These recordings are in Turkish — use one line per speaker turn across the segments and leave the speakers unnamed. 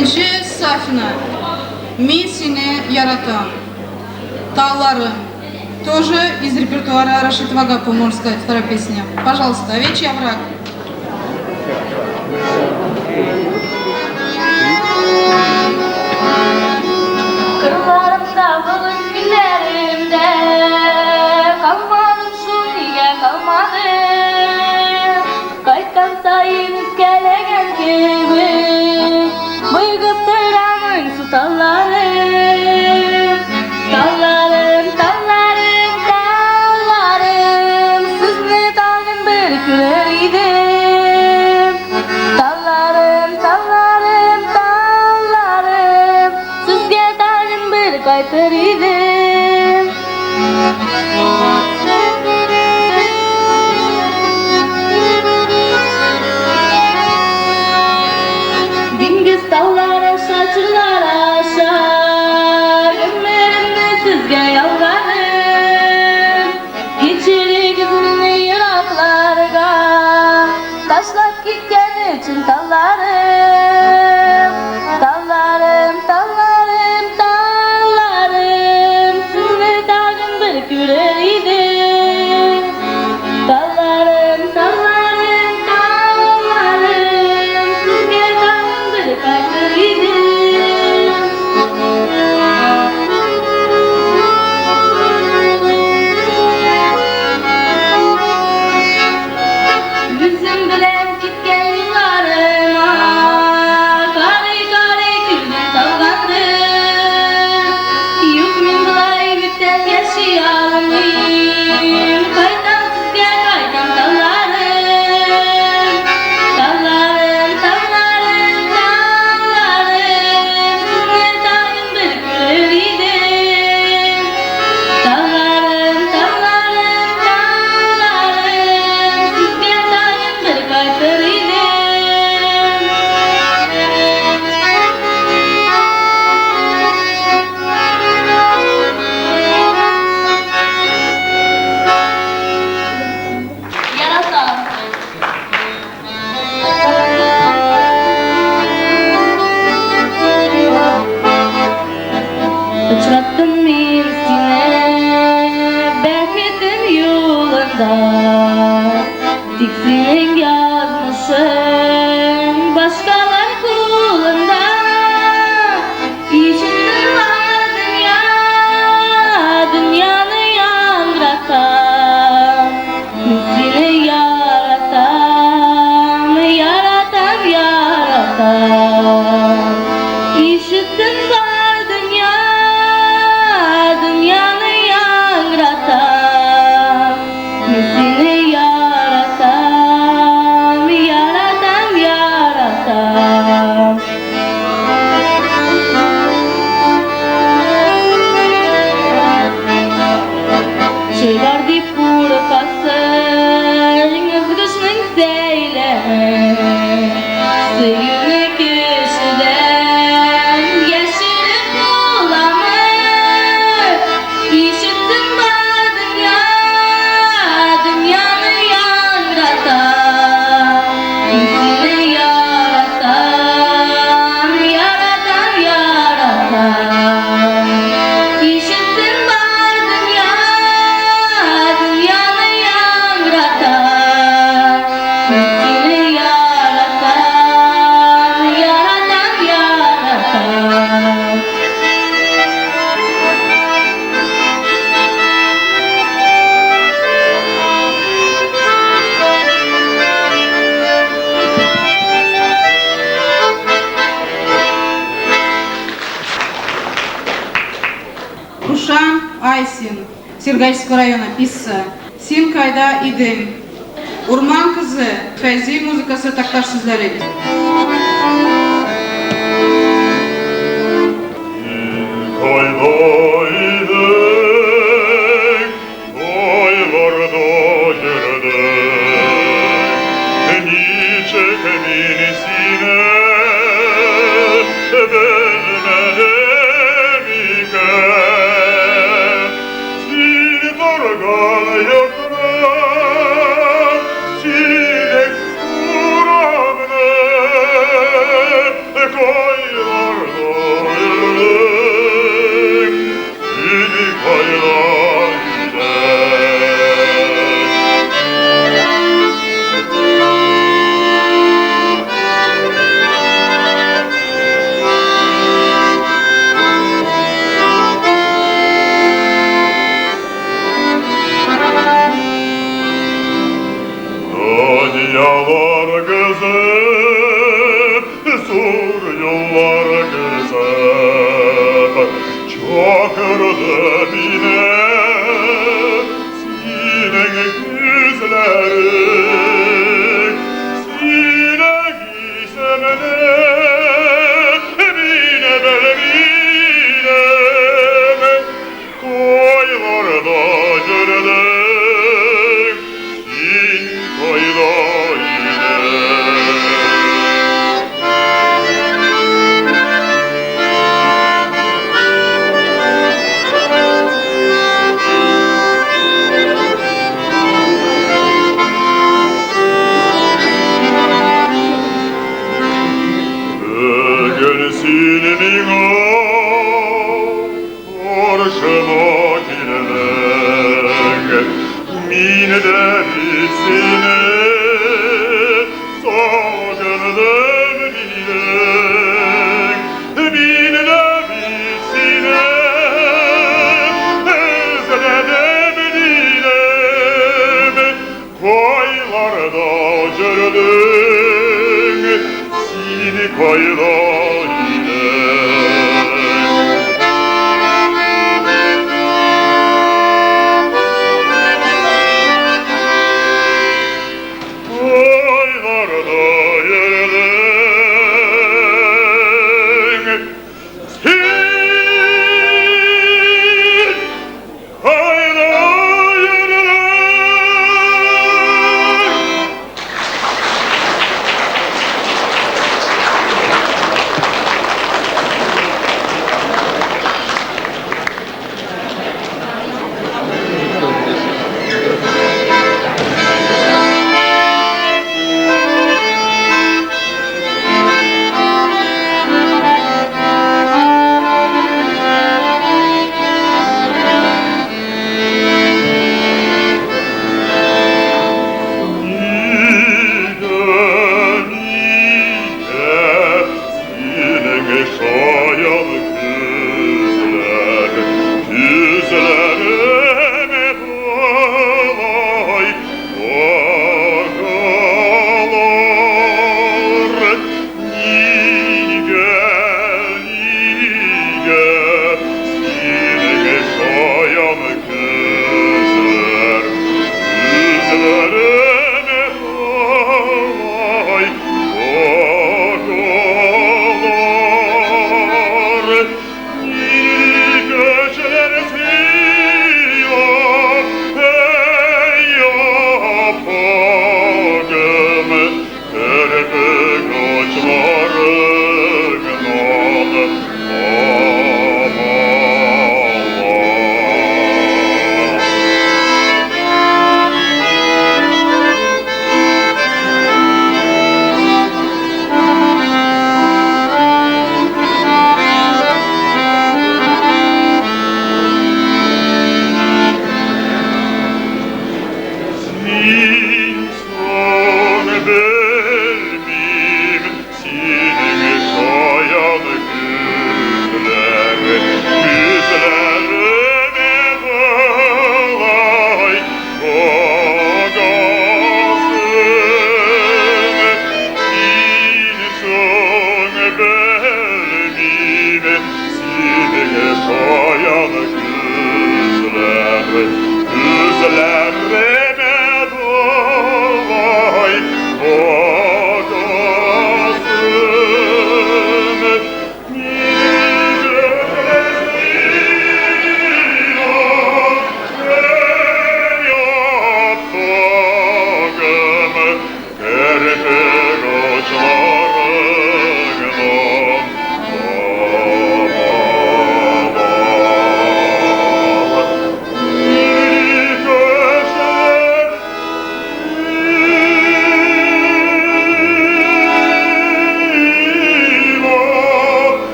Birinci sahne. Мен seni yaratan. Tağlarım. Тоже из репертуара Рашид Вагапова, можно сказать, вторая песня. Пожалуйста, овечий овраг.
Kırlarımda bugün günlerimde kalmadım şu niye kalmadım. Kaytan sayın gelegen gibi bıygıp tıramın su tallarım. Tallarım, tallarım, tallarım, sizni tagın bir güleriydim. Tallarım, tallarım, tallarım, sizge tagın bir kaytırıydım. Dingiz tallar aşağı, çıllar aşağı, gönlerimde sizge yalvarım. İçerigimni yıraklarga taşlap gitken için tallarım. Tallarım, tallarım, tallarım, sizni tagın bir güleriydim. Tallarım, tallarım, tallarım, sizge tagın bir kaytırıydım. Yüzüm bilen gitken yıllarıma kare kare gülden dalgandım. Yok min bulay bitten yaşayalım. Kaytan sizge kaytan tallarım. Tallarım, tallarım, tallarım, sizni tagın bir güleriydim. Tallarım, tallarım, tallarım, sizge tagın bir kaytırıydım. Yaratan. Uçrattım ben seni berketin yolunda. Tiksin yazmışım başkalar kulunda. İçinde var dünya, dünyanı yangratan. Seni yaratan, yaratan, yaratan. İşittin var dünya, dünyanı yangratan. Seni yaratan, yaratan, yaratan. Şeyler deyip vurkasın, ızgışның seyleme. Suyunu kişiden geçirip bulamı. İşittin var dünya, dünyanı yangratan. Seni yaratan, yaratan, yaratan. İşittin var dünya, dünyanı yangratan. Seni yaratan, yaratan, yaratan.
Ушан Айсин, Сергайского района, писса. Сен кайда идin. Урман kızı, Feyzi muzikası taktar sizlere.
Koy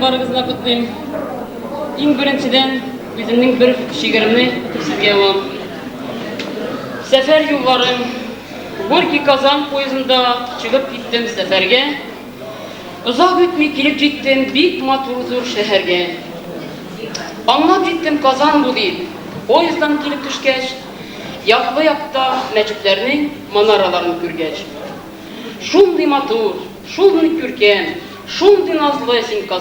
Barınızla kutlayayım. İlk birinciden bizimnin bir şiirimni sizge alalım. Sefer yollarım, Gorki Kazan poyuzunda çıkıp gittim seferge. Uzak ötmey kelip jettim bik matur zor şeherge. Anlap jettim Kazan bu deyip, poyuzdan kelip düşkeç, yaklı yakta meciplerinin manaralarını kürgeç. Şunday matur, şunday kürken, şunday nazlı esin Kazan.